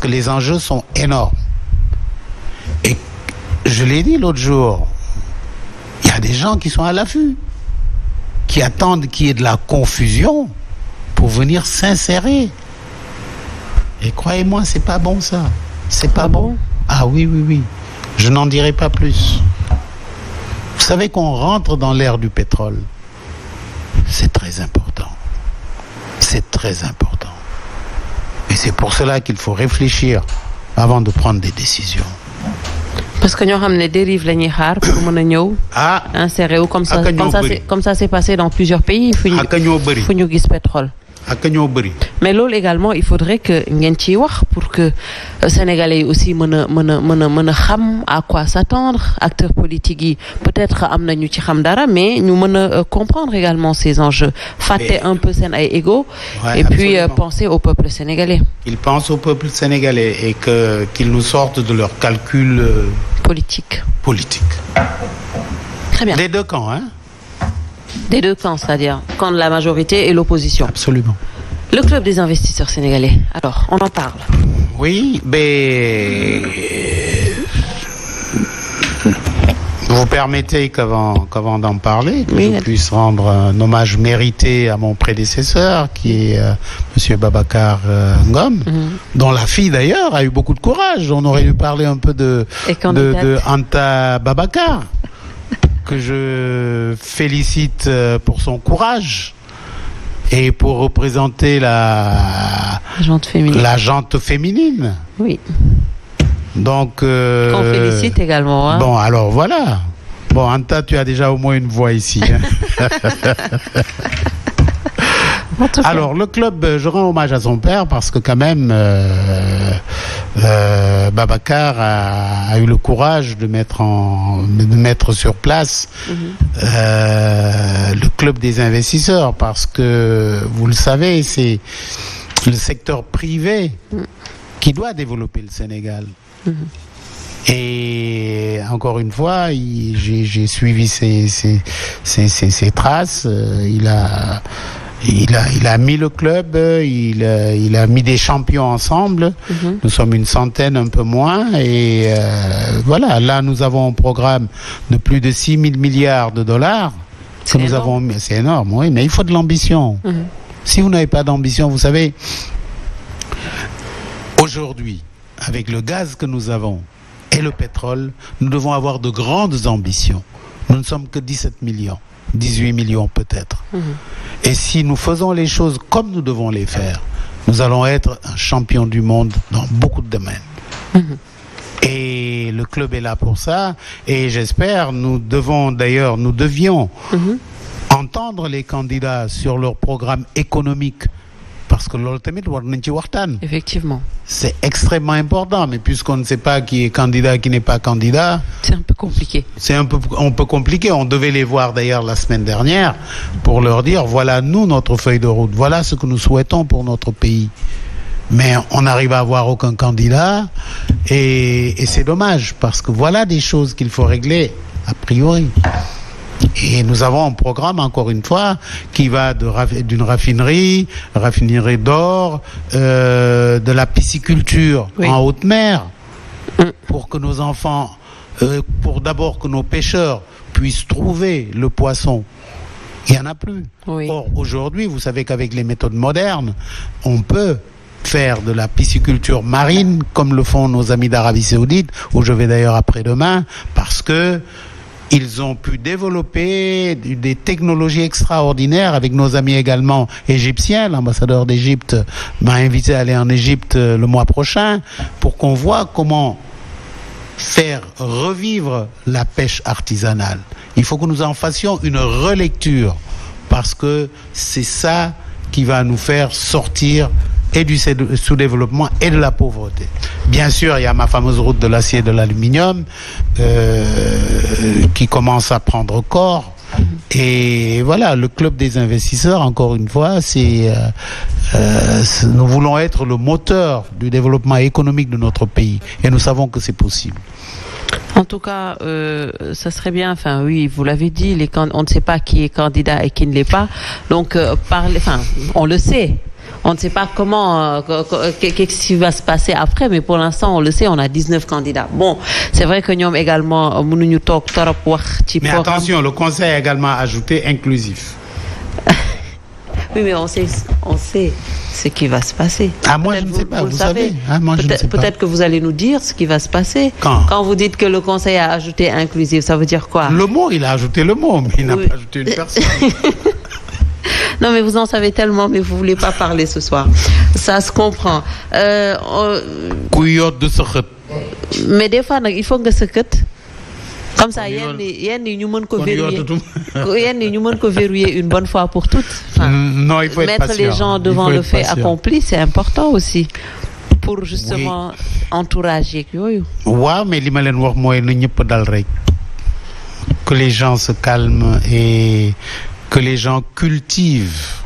que les enjeux sont énormes. Et je l'ai dit l'autre jour, il y a des gens qui sont à l'affût, qui attendent qu'il y ait de la confusion pour venir s'insérer. Et croyez-moi, c'est pas bon ça. C'est pas bon. Ah oui. Je n'en dirai pas plus. Vous savez qu'on rentre dans l'ère du pétrole. C'est très important. C'est très important. Et c'est pour cela qu'il faut réfléchir avant de prendre des décisions. Parce que nous avons des dérives la ñuy xaar pour mën a ñëw insérer wu comme ça c'est passé dans plusieurs pays fu ñu gis pétrole. Mais loolu également il faudrait que ngeen ciy wax pour que sénégalais yi aussi mën a xam à quoi s'attendre. Acteurs politiques yi peut-être am na ñu ci xam dara mais ñu mën a comprendre également ces enjeux, fàtte un peu seen ay ego et puis penser au peuple sénégalais. Ils pensent au peuple sénégalais et qu'ils nous sortent de leurs calculs politiques. Très bien. Des deux camps, hein? Des deux camps, c'est-à-dire quand la majorité et l'opposition. Absolument. Le club des investisseurs sénégalais, alors, on en parle. Oui, mais vous permettez qu'avant d'en parler, que je puisse rendre un hommage mérité à mon prédécesseur, qui est Monsieur Babacar Ngom, dont la fille d'ailleurs a eu beaucoup de courage. On aurait dû parler un peu de Anta Babacar, que je félicite pour son courage et pour représenter la jante féminine. Oui. Donc qu'on félicite également. Hein. Bon, alors voilà. Bon, Anta, tu as déjà au moins une voix ici. Hein. Alors, le club, je rends hommage à son père parce que quand même, Babacar a eu le courage de mettre sur place le club des investisseurs parce que, vous le savez, c'est le secteur privé qui doit développer le Sénégal. Et encore une fois, j'ai suivi ses traces. Il a mis le club, il a mis des champions ensemble. Nous sommes une centaine, un peu moins. Et voilà, là nous avons un programme de plus de 6 000 milliards de dollars. C'est énorme, oui, mais il faut de l'ambition. Si vous n'avez pas d'ambition, vous savez, aujourd'hui, avec le gaz que nous avons et le pétrole, nous devons avoir de grandes ambitions. Nous ne sommes que 17 millions. 18 millions peut-être. Et si nous faisons les choses comme nous devons les faire, nous allons être un champion du monde dans beaucoup de domaines. Et le club est là pour ça. Et j'espère, nous devions entendre les candidats sur leur programme économique. Parce que effectivement. C'est extrêmement important, mais puisqu'on ne sait pas qui est candidat, qui n'est pas candidat, c'est un peu compliqué. C'est un peu compliqué. On devait les voir d'ailleurs la semaine dernière pour leur dire voilà nous notre feuille de route, voilà ce que nous souhaitons pour notre pays. Mais on n'arrive à avoir aucun candidat et c'est dommage parce que voilà des choses qu'il faut régler a priori. Et nous avons un programme, encore une fois, qui va d'une raffinerie d'or, de la pisciculture en haute mer, pour que nos enfants, pour d'abord que nos pêcheurs puissent trouver le poisson. Il n'y en a plus. Or, aujourd'hui, vous savez qu'avec les méthodes modernes, on peut faire de la pisciculture marine, comme le font nos amis d'Arabie Saoudite, où je vais d'ailleurs après-demain, parce que ils ont pu développer des technologies extraordinaires avec nos amis également égyptiens. L'ambassadeur d'Égypte m'a invité à aller en Égypte le mois prochain pour qu'on voit comment faire revivre la pêche artisanale. Il faut que nous en fassions une relecture parce que c'est ça qui va nous faire sortir et du sous-développement et de la pauvreté. Bien sûr, il y a ma fameuse route de l'acier et de l'aluminium qui commence à prendre corps. Et voilà, le club des investisseurs, encore une fois, nous voulons être le moteur du développement économique de notre pays. Et nous savons que c'est possible. En tout cas, ça serait bien. Enfin, oui, vous l'avez dit, on ne sait pas qui est candidat et qui ne l'est pas. Donc, on le sait. On ne sait pas comment, qu'est-ce qui va se passer après, mais pour l'instant, on le sait, on a 19 candidats. Bon, c'est vrai que nous également, mais attention, le Conseil a également ajouté inclusif. Oui, mais on sait ce qui va se passer. Ah, moi, je ne sais pas, vous savez. Ah, moi, je ne sais pas. Peut-être que vous allez nous dire ce qui va se passer. Quand vous dites que le Conseil a ajouté inclusif, ça veut dire quoi? Le mot, il a ajouté le mot, mais il n'a pas ajouté une personne. Non, mais vous en savez tellement, mais vous ne voulez pas parler ce soir. Ça se comprend. Couillotte de secret. Mais des fois, il faut que secret. Comme ça, nous pouvons verrouiller une bonne fois pour toutes. Enfin, non, il faut être mettre patient. Les gens devant le fait accompli, c'est important aussi. Pour justement encourager. Ouais, mais que les gens se calment et que les gens cultivent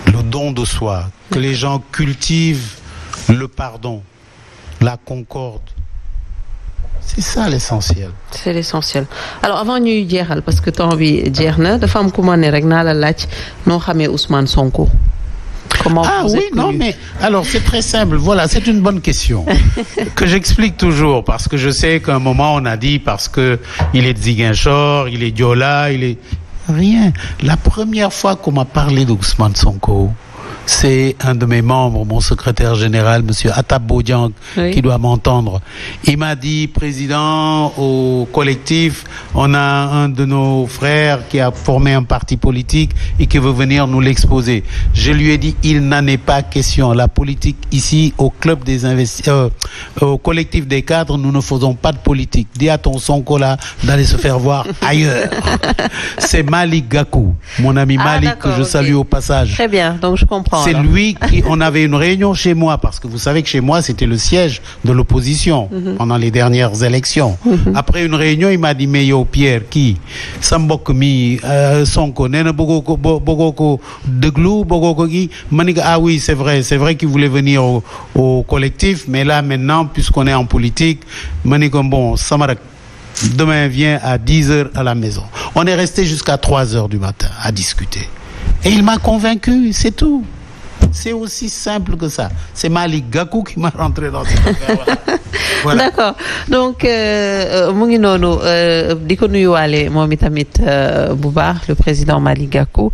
le don de soi, que les gens cultivent le pardon, la concorde. C'est ça l'essentiel. C'est l'essentiel. Alors avant ñuy jéxal parce que temps bi jeexna dafa am ku ma ne rek na la laaj no xamé Ousmane Sonko. Comment non mais alors c'est très simple. Voilà, c'est une bonne question que j'explique toujours parce que je sais qu'à un moment on a dit parce que il est de Ziguinchor, il est Diola, il est rien. La première fois qu'on m'a parlé d'Ousmane Sonko, c'est un de mes membres, mon secrétaire général, monsieur Atab Bodiang, qui doit m'entendre. Il m'a dit, président, au collectif, on a un de nos frères qui a formé un parti politique et qui veut venir nous l'exposer. Je lui ai dit, il n'en est pas question. La politique ici, au club des au collectif des cadres, nous ne faisons pas de politique. Dis à ton Sonko là d'aller se faire voir ailleurs. C'est Malik Gakou, mon ami Malik, que je salue au passage. Très bien, donc je comprends. C'est lui qui, on avait une réunion chez moi, parce que vous savez que chez moi, c'était le siège de l'opposition pendant les dernières élections. Après une réunion, il m'a dit, mais yo, Pierre, qui? Sambok mi, Sonko, nena bogoko deglou, bogoko qui? Maniga, ah oui, c'est vrai qu'il voulait venir au collectif, mais là, maintenant, puisqu'on est en politique, maniga, bon, Samarak, demain vient à 10h à la maison. On est resté jusqu'à 3h du matin à discuter. Et il m'a convaincu, c'est tout. C'est aussi simple que ça. C'est Malik Gakou qui m'a rentré dans cette affaire. Voilà. D'accord. Donc, mu ngi noonu di ko nuyuwaale moom itamit bu baax le président Malik Gakou,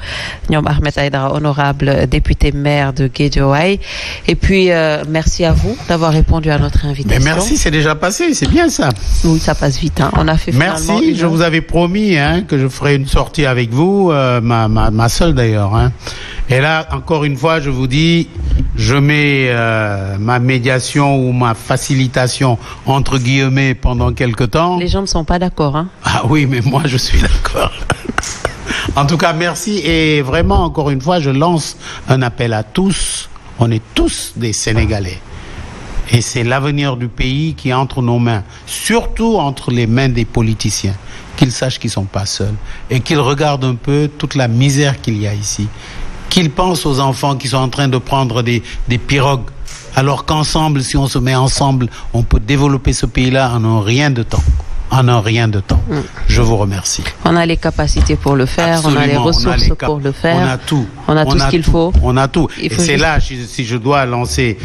ñoom Ahmed Aïdara, honorable député maire de Guédiawaye. Et puis, merci à vous d'avoir répondu à notre invitation. Mais merci, c'est déjà passé, c'est bien ça. Oui, ça passe vite. Hein. On a fait merci, je vous avais promis que je ferai une sortie avec vous, ma seule d'ailleurs. Hein. Et là, encore une fois, je vous dis, je mets ma médiation ou ma facilitation entre guillemets pendant quelque temps. Les gens ne sont pas d'accord. Hein? Ah oui, mais moi, je suis d'accord. En tout cas, merci. Et vraiment, encore une fois, je lance un appel à tous. On est tous des Sénégalais. Et c'est l'avenir du pays qui est entre nos mains, surtout entre les mains des politiciens. Qu'ils sachent qu'ils ne sont pas seuls et qu'ils regardent un peu toute la misère qu'il y a ici. Qu'ils pensent aux enfants qui sont en train de prendre des pirogues, alors qu'ensemble, si on se met ensemble, on peut développer ce pays-là en un rien de temps. En un rien de temps. Je vous remercie. On a les capacités pour le faire, absolument, on a les ressources pour le faire. On a tout. On a tout ce qu'il faut. On a tout. Et c'est là, si je dois lancer...